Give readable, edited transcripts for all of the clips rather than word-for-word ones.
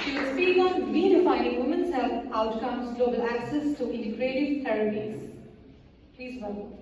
She will speak on redefining women's health outcomes, global access to integrative therapies. Please welcome.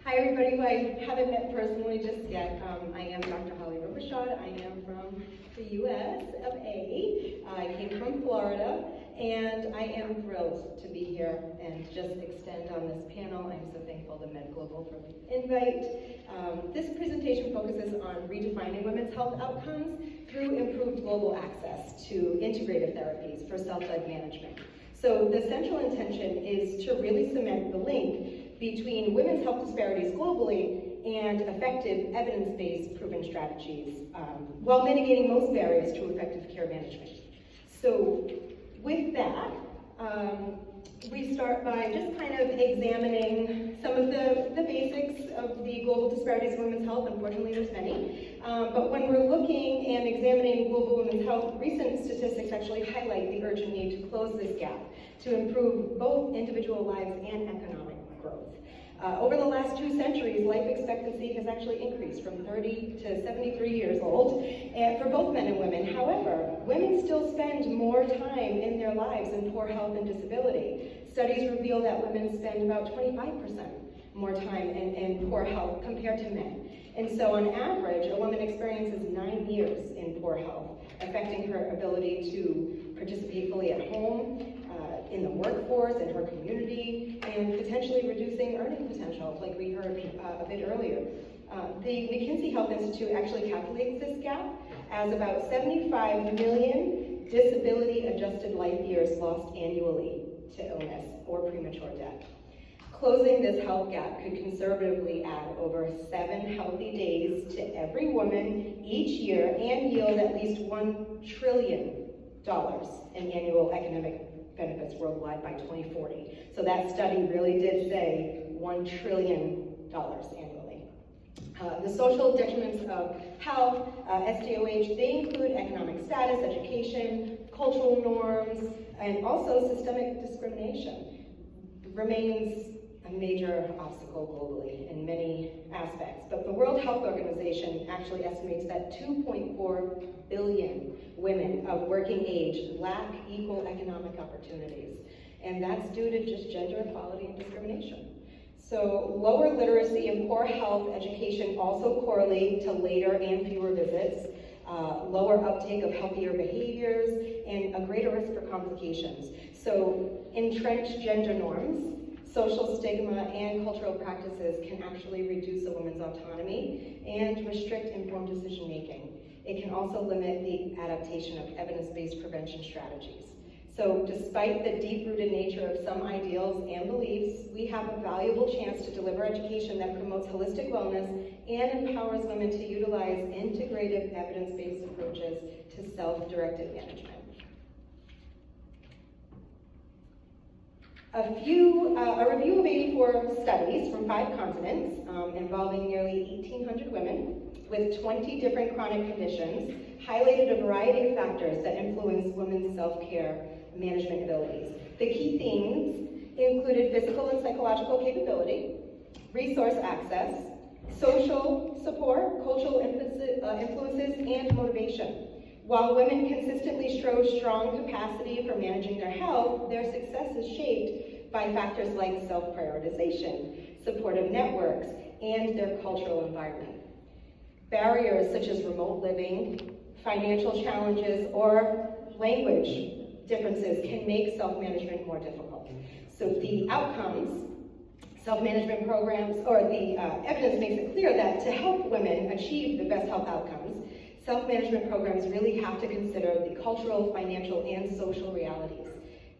Hi everybody who I haven't met personally just yet. I am Dr. Holly Robichaud. I am from the US of A. I came from Florida, and I am thrilled to be here and just extend on this panel. I'm so thankful to Med Global for the invite. This presentation focuses on redefining women's health outcomes through improved global access to integrative therapies for self-led management. So the central intention is to really cement the link between women's health disparities globally and effective evidence-based proven strategies, while mitigating most barriers to effective care management. So with that, we start by just kind of examining some of the basics of the global disparities in women's health. Unfortunately, there's many. But when we're looking and examining global women's health, recent statistics actually highlight the urgent need to close this gap to improve both individual lives and economic growth. Over the last 2 centuries, life expectancy has actually increased from 30 to 73 years old for both men and women. However, women still spend more time in their lives in poor health and disability. Studies reveal that women spend about 25% more time in poor health compared to men. And so on average, a woman experiences 9 years in poor health, affecting her ability to participate fully at home, in the workforce, in her community, and potentially reducing earning potential, like we heard a bit earlier. The McKinsey Health Institute actually calculates this gap as about 75 million disability-adjusted life years lost annually to illness or premature death. Closing this health gap could conservatively add over 7 healthy days to every woman each year and yield at least $1 trillion in annual economic benefits worldwide by 2040. So that study really did say $1 trillion annually. The social detriments of health, SDOH, they include economic status, education, cultural norms, and also systemic discrimination. Remains a major obstacle globally in many aspects, but the World Health Organization actually estimates that 2.4 billion women of working age lack equal economic opportunities, and that's due to just gender equality and discrimination. So lower literacy and poor health education also correlate to later and fewer visits, lower uptake of healthier behaviors, and a greater risk for complications. So entrenched gender norms, social stigma, and cultural practices can actually reduce a woman's autonomy and restrict informed decision-making. It can also limit the adaptation of evidence-based prevention strategies. So despite the deep-rooted nature of some ideals and beliefs, we have a valuable chance to deliver education that promotes holistic wellness and empowers women to utilize integrative evidence-based approaches to self-directed management. A review of 84 studies from 5 continents involving nearly 1,800 women with 20 different chronic conditions highlighted a variety of factors that influence women's self-care management abilities. The key themes included physical and psychological capability, resource access, social support, cultural influences, and motivation. While women consistently show strong capacity for managing their health, their success is shaped by factors like self-prioritization, supportive networks, and their cultural environment. Barriers such as remote living, financial challenges, or language differences can make self-management more difficult. So the outcomes, self-management programs, or the evidence makes it clear that to help women achieve the best health outcomes, self-management programs really have to consider the cultural, financial, and social realities,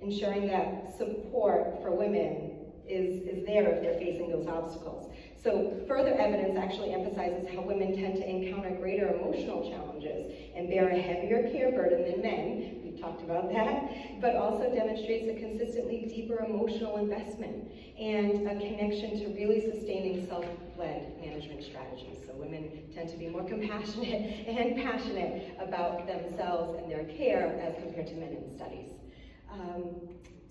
ensuring that support for women is there if they're facing those obstacles. So further evidence actually emphasizes how women tend to encounter greater emotional challenges and bear a heavier care burden than men we talked about that, but also demonstrates a consistently deeper emotional investment and a connection to really sustaining self-led management strategies. So women tend to be more compassionate and passionate about themselves and their care as compared to men in studies.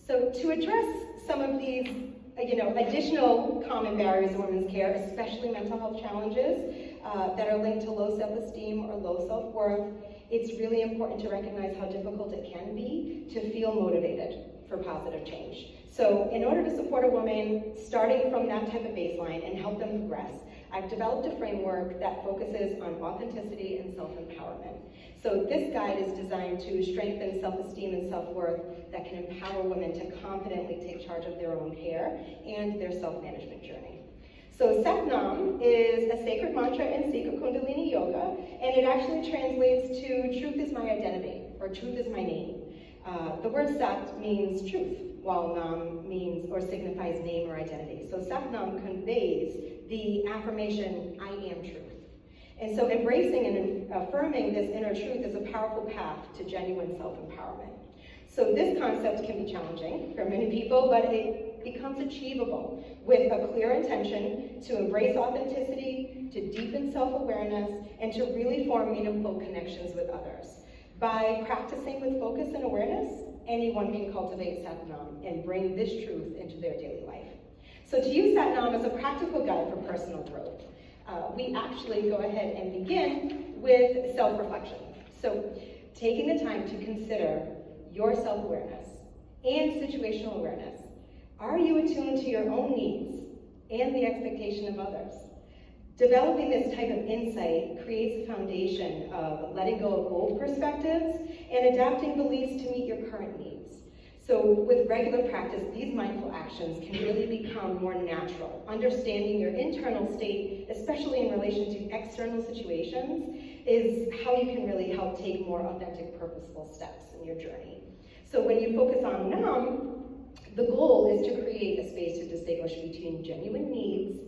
So to address some of these additional common barriers in women's care, especially mental health challenges that are linked to low self-esteem or low self-worth, it's really important to recognize how difficult it can be to feel motivated for positive change. So in order to support a woman starting from that type of baseline and help them progress, I've developed a framework that focuses on authenticity and self-empowerment. So this guide is designed to strengthen self-esteem and self-worth that can empower women to confidently take charge of their own care and their self-management journey. So Satnam is a sacred mantra in Sikha Kundalini Yoga, and it actually translates to truth is my identity, or truth is my name. The word Sat means truth, while Nam means or signifies name or identity. So Satnam conveys the affirmation, I am truth. And so embracing and affirming this inner truth is a powerful path to genuine self-empowerment. So this concept can be challenging for many people, but it becomes achievable with a clear intention to embrace authenticity, to deepen self-awareness, and to really form meaningful connections with others. By practicing with focus and awareness, anyone can cultivate Satnam and bring this truth into their daily life. So to use Satnam as a practical guide for personal growth, we actually go ahead and begin with self-reflection. So taking the time to consider your self-awareness and situational awareness. Are you attuned to your own needs and the expectation of others? Developing this type of insight creates a foundation of letting go of old perspectives and adapting beliefs to meet your current needs. So with regular practice, these mindful actions can really become more natural. Understanding your internal state, especially in relation to external situations, is how you can really help take more authentic, purposeful steps in your journey. So when you focus on Nam, the goal is to create a space to distinguish between genuine needs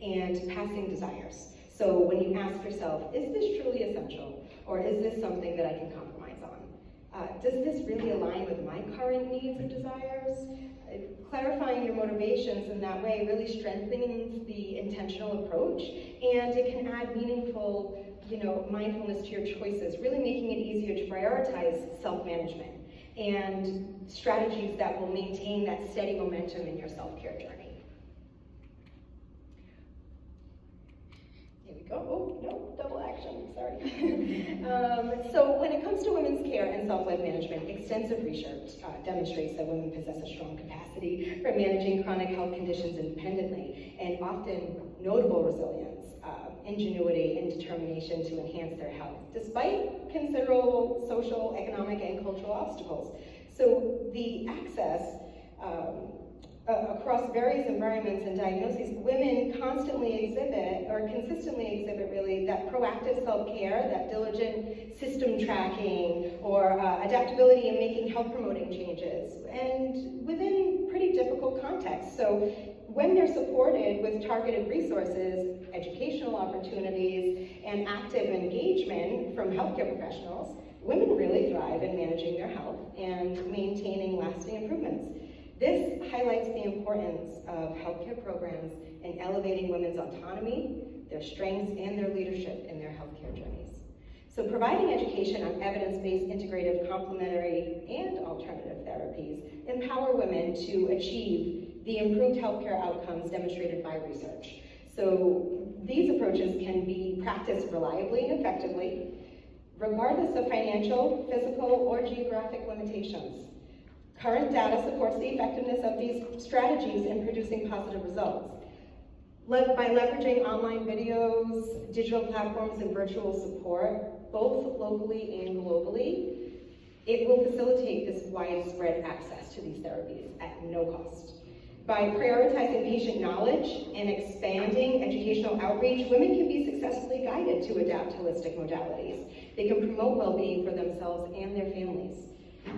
and passing desires. So when you ask yourself, is this truly essential? Or is this something that I can compromise on? Does this really align with my current needs and desires? Clarifying your motivations in that way really strengthens the intentional approach, and it can add meaningful, mindfulness to your choices, really making it easier to prioritize self-management and strategies that will maintain that steady momentum in your self-care journey. Here we go. Oh, no, double action, sorry. So when it comes to women's care and self-led management, extensive research demonstrates that women possess a strong capacity for managing chronic health conditions independently, and often notable resilience, ingenuity, and determination to enhance their health, despite considerable social, economic, and cultural obstacles. So the access across various environments and diagnoses, women consistently exhibit really that proactive self-care, that diligent system tracking, or adaptability in making health-promoting changes, and within pretty difficult contexts. So when they're supported with targeted resources, educational opportunities, and active engagement from healthcare professionals, women really thrive in managing their health and maintaining lasting improvements. This highlights the importance of healthcare programs in elevating women's autonomy, their strengths, and their leadership in their healthcare journeys. So providing education on evidence-based integrative, complementary, and alternative therapies empower women to achieve the improved healthcare outcomes demonstrated by research. So these approaches can be practiced reliably and effectively, regardless of financial, physical, or geographic limitations. Current data supports the effectiveness of these strategies in producing positive results. By leveraging online videos, digital platforms, and virtual support, both locally and globally, it will facilitate this widespread access to these therapies at no cost. By prioritizing patient knowledge and expanding educational outreach, women can be successfully guided to adapt holistic modalities. They can promote well-being for themselves and their families.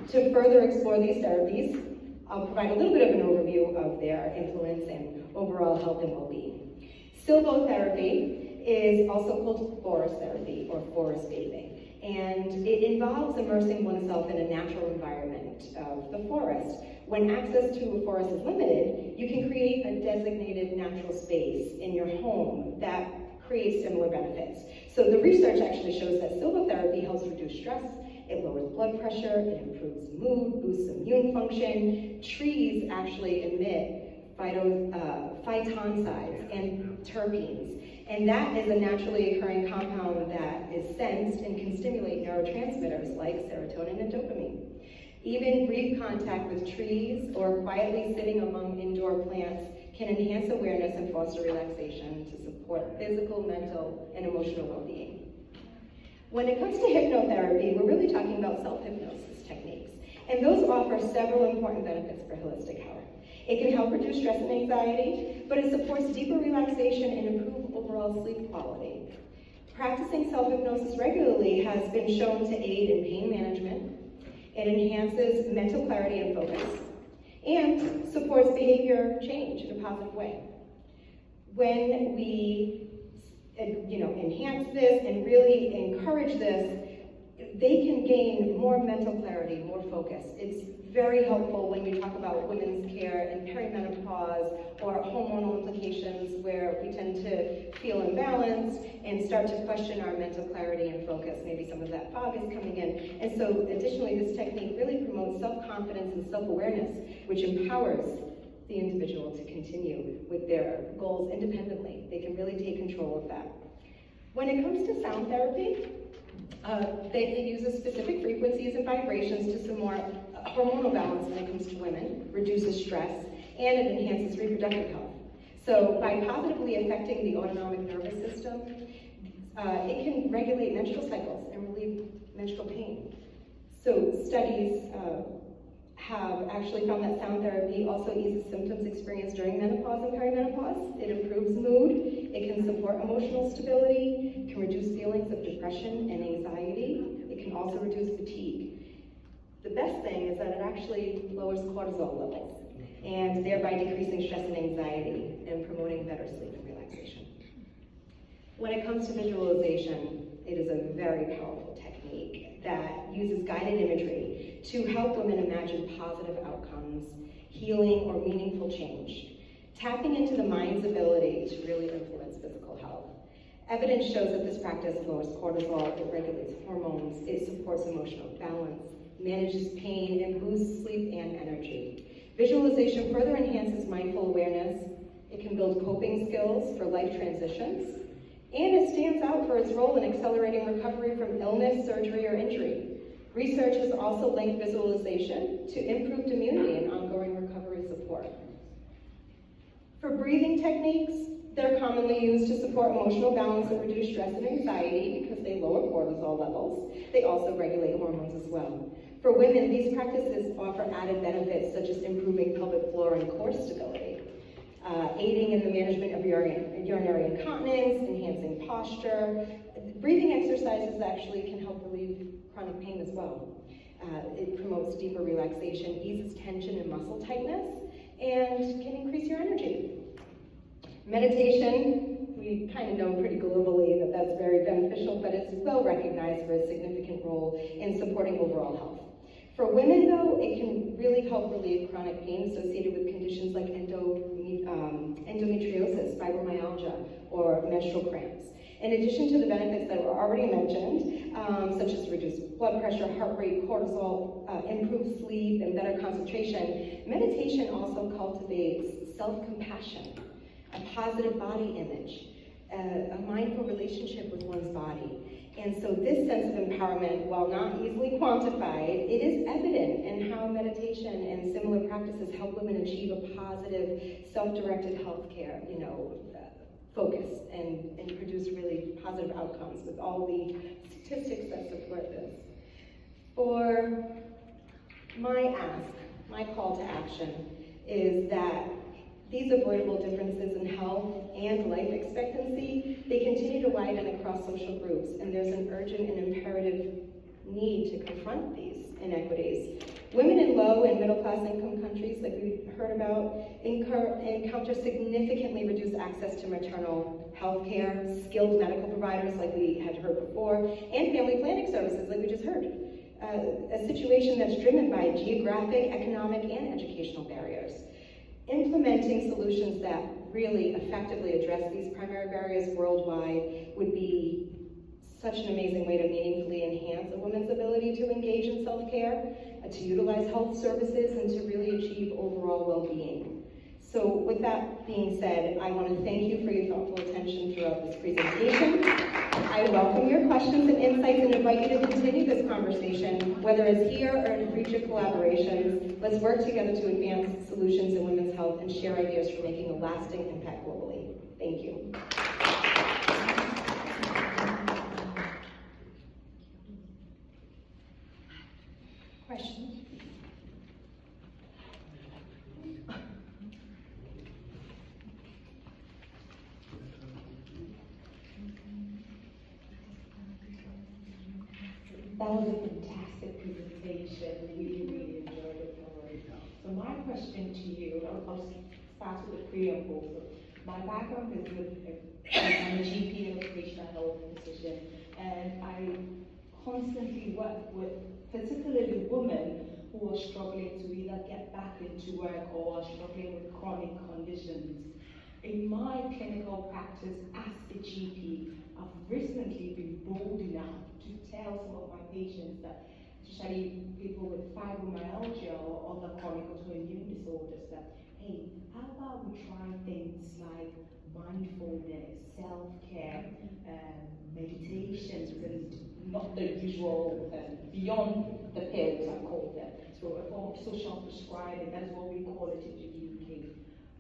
To further explore these therapies, I'll provide a little bit of an overview of their influence and overall health and well-being. Silvo therapy is also called forest therapy or forest bathing, And it involves immersing oneself in a natural environment of the forest. When access to a forest is limited, you can create a designated natural space in your home that creates similar benefits. So the research actually shows that silvotherapy helps reduce stress, it lowers blood pressure, it improves mood, boosts immune function. Trees actually emit phytoncides and terpenes. And that is a naturally occurring compound that is sensed and can stimulate neurotransmitters like serotonin and dopamine. Even brief contact with trees or quietly sitting among indoor plants can enhance awareness and foster relaxation to support physical, mental, and emotional well-being. When it comes to hypnotherapy, we're really talking about self-hypnosis techniques, and those offer several important benefits for holistic health. It can help reduce stress and anxiety, but it supports deeper relaxation and improve overall sleep quality. Practicing self-hypnosis regularly has been shown to aid in pain management. It enhances mental clarity and focus, and supports behavior change in a positive way. When we enhance this and really encourage this, they can gain more mental clarity, more focus. It's very helpful when you talk about women's care in perimenopause or hormonal implications where we tend to feel imbalanced and start to question our mental clarity and focus. Maybe some of that fog is coming in. And so additionally, this technique really promotes self-confidence and self-awareness, which empowers the individual to continue with their goals independently. They can really take control of that. When it comes to sound therapy, it uses specific frequencies and vibrations to support hormonal balance when it comes to women, reduces stress, and it enhances reproductive health. So by positively affecting the autonomic nervous system, it can regulate menstrual cycles and relieve menstrual pain. So studies have actually found that sound therapy also eases symptoms experienced during menopause and perimenopause. It improves mood, it can support emotional stability, it can reduce feelings of depression and anxiety, it can also reduce fatigue. The best thing is that it actually lowers cortisol levels, and thereby decreasing stress and anxiety and promoting better sleep and relaxation. When it comes to visualization, it is a very powerful technique that uses guided imagery to help women imagine positive outcomes, healing, or meaningful change, tapping into the mind's ability to really influence physical health. Evidence shows that this practice lowers cortisol, it regulates hormones, it supports emotional balance, manages pain, and boosts sleep and energy. Visualization further enhances mindful awareness, it can build coping skills for life transitions, and it stands out for its role in accelerating recovery from illness, surgery, or injury. Research has also linked visualization to improved immunity and ongoing recovery support. For breathing techniques, they're commonly used to support emotional balance and reduce stress and anxiety because they lower cortisol levels. They also regulate hormones as well. For women, these practices offer added benefits such as improving pelvic floor and core stability, aiding in the management of urinary incontinence, enhancing posture. Breathing exercises actually can help relieve chronic pain as well. It promotes deeper relaxation, eases tension and muscle tightness, and can increase your energy. Meditation, we kind of know pretty globally that that's very beneficial, but it's well recognized for its significant role in supporting overall health. For women, though, it can really help relieve chronic pain associated with conditions like endometriosis, fibromyalgia, or menstrual cramps. In addition to the benefits that were already mentioned, such as reduced blood pressure, heart rate, cortisol, improved sleep, and better concentration, meditation also cultivates self-compassion, a positive body image, a mindful relationship with one's body. And so this sense of empowerment, while not easily quantified, it is evident in how meditation and similar practices help women achieve a positive, self-directed healthcare, focus and produce really positive outcomes with all the statistics that support this. For my call to action is that these avoidable differences in health and life expectancy, they continue to widen across social groups, and there's an urgent and imperative need to confront these inequities. Women in low and middle class income countries, like we heard about, encounter significantly reduced access to maternal health care, skilled medical providers, like we had heard before, and family planning services, like we just heard. A situation that's driven by geographic, economic, and educational barriers. Implementing solutions that really effectively address these primary barriers worldwide would be such an amazing way to meaningfully enhance a woman's ability to engage in self-care, to utilize health services, and to really achieve overall well-being. So with that being said, I want to thank you for your thoughtful attention throughout this presentation. I welcome your questions and insights and invite you to continue this conversation, whether it's here or in future collaborations. Let's work together to advance solutions in women's health and share ideas for making a lasting impact globally. Thank you. Questions? That was a fantastic presentation. Really enjoyed it. So my question to you, I'll start with the preamble. So my background is I'm a GP and occupational health physician, and I constantly work with particularly women who are struggling to either get back into work or are struggling with chronic conditions. In my clinical practice as a GP, I've recently been bold enough to tell some of my patients that, especially people with fibromyalgia or other chronic autoimmune disorders, that, hey, how about we try things like mindfulness, self-care, meditations, and not the usual, beyond the pills, I call them. So a form of social prescribing, that is what we call it in the UK.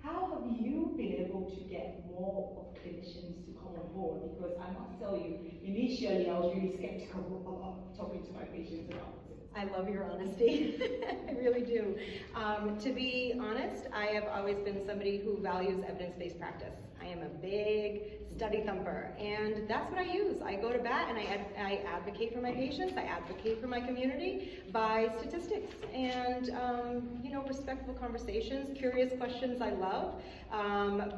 How have you been able to get more of clinicians to come on board? Because I must tell you, initially I was really skeptical about talking to my patients about this. I love your honesty. I really do. To be honest, I have always been somebody who values evidence-based practice. I am a big study thumper, and that's what I use. I go to bat and I advocate for my patients, I advocate for my community by statistics and respectful conversations, curious questions I love,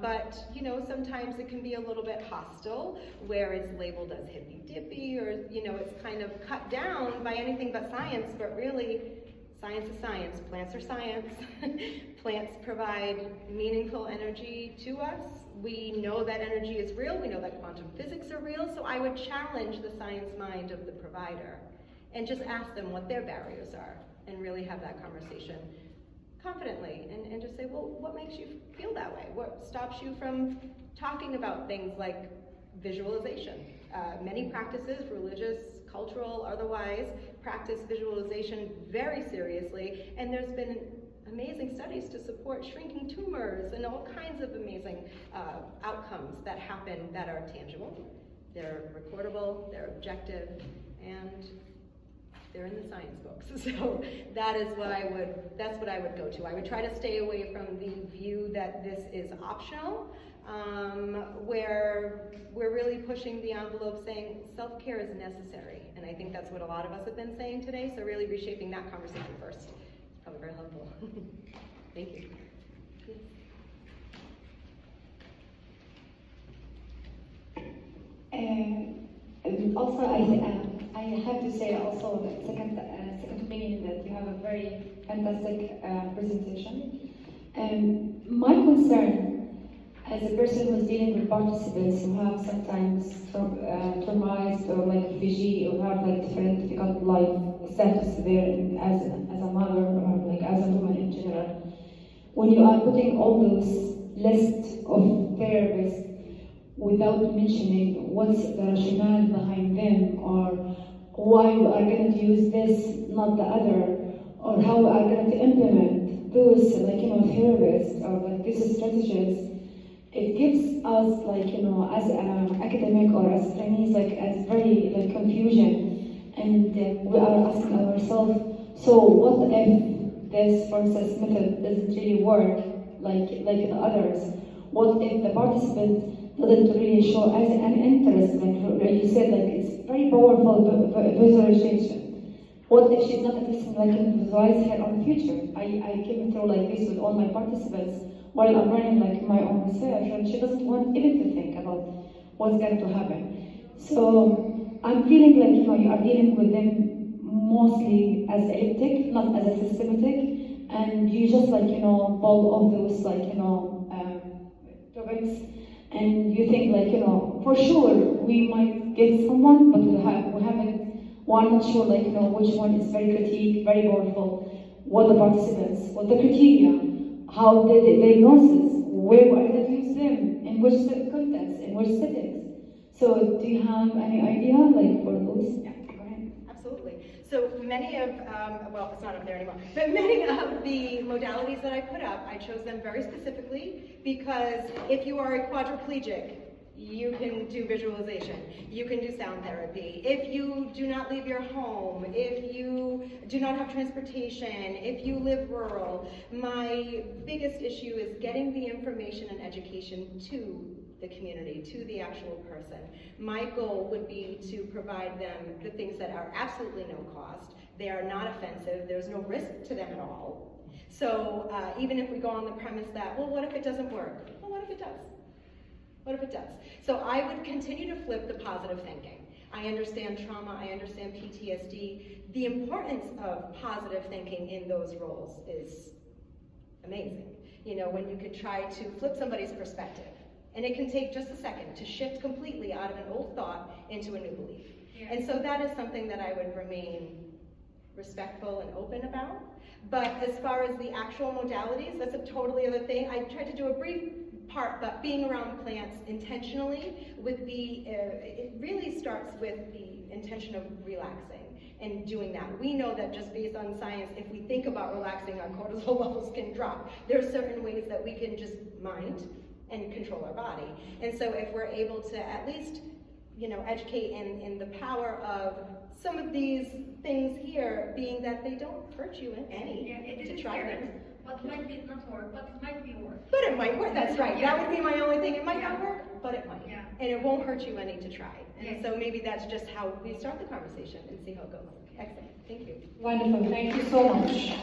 but sometimes it can be a little bit hostile where it's labeled as hippy-dippy or it's kind of cut down by anything but science, but really science is science, plants are science. Plants provide meaningful energy to us. We know that energy is real, we know that quantum physics are real, so I would challenge the science mind of the provider and just ask them what their barriers are and really have that conversation confidently and just say, well, what makes you feel that way? What stops you from talking about things like visualization? Many practices, religious, cultural, otherwise, practice visualization very seriously, and there's been amazing studies to support shrinking tumors and all kinds of amazing outcomes that happen that are tangible, they're recordable, they're objective, and they're in the science books. So that's what I would go to. I would try to stay away from the view that this is optional, where we're really pushing the envelope saying self-care is necessary. And I think that's what a lot of us have been saying today, so really reshaping that conversation first. Probably very helpful. Thank you. Also, I have to say also second opinion that you have a very fantastic presentation. My concern as a person who's dealing with participants who have sometimes traumatized or like refugee or have like different difficult life status there as a mother or like as a woman in general, when you are putting all those lists of therapists without mentioning what's the rationale behind them or why we are going to use this, not the other, or how we are going to implement those therapists or like these strategies, it gives us as an academic or as trainees as very confusion, and we are asking ourselves, so what if this, for instance, method doesn't really work like the others? What if the participant doesn't really show as an interest, like you said, it's very powerful visualization. What if she's not addressing like visualize her own future? I came through like this with all my participants while I'm running like my own research, and she doesn't want even to think about what's going to happen. So I'm feeling like you are dealing with them mostly as elliptic, not as a systematic, and you just like pull all those like topics, and you think like for sure we might get someone, but we haven't. We're not sure like which one is very critique, very powerful. What the participants, what the criteria, how the diagnosis, where we're going to use them, in which contexts, in which settings. So do you have any idea like for those? Yeah, go ahead. Absolutely. So many of, well, it's not up there anymore, but many of the modalities that I put up, I chose them very specifically because if you are a quadriplegic, you can do visualization, you can do sound therapy. If you do not leave your home, if you do not have transportation, if you live rural, my biggest issue is getting the information and education to the community, to the actual person. My goal would be to provide them the things that are absolutely no cost. They are not offensive, there's no risk to them at all. So even if we go on the premise that, well, what if it doesn't work? Well, what if it does? What if it does? So I would continue to flip the positive thinking. I understand trauma, I understand PTSD. The importance of positive thinking in those roles is amazing. When you could try to flip somebody's perspective. And it can take just a second to shift completely out of an old thought into a new belief. Yeah. And so that is something that I would remain respectful and open about. But as far as the actual modalities, that's a totally other thing. I tried to do a brief part, but being around plants intentionally with it really starts with the intention of relaxing and doing that. We know that just based on science, if we think about relaxing, our cortisol levels can drop. There are certain ways that we can just mind and control our body. And so if we're able to at least, educate in the power of some of these things here, being that they don't hurt you in any, to try them. But might be not work, but it might be work. But it might work, that's right. Yeah. That would be my only thing. It might not work, but it might. Yeah. And it won't hurt you any to try. And so maybe that's just how we start the conversation and see how it goes. Excellent, thank you. Wonderful, thank you so much.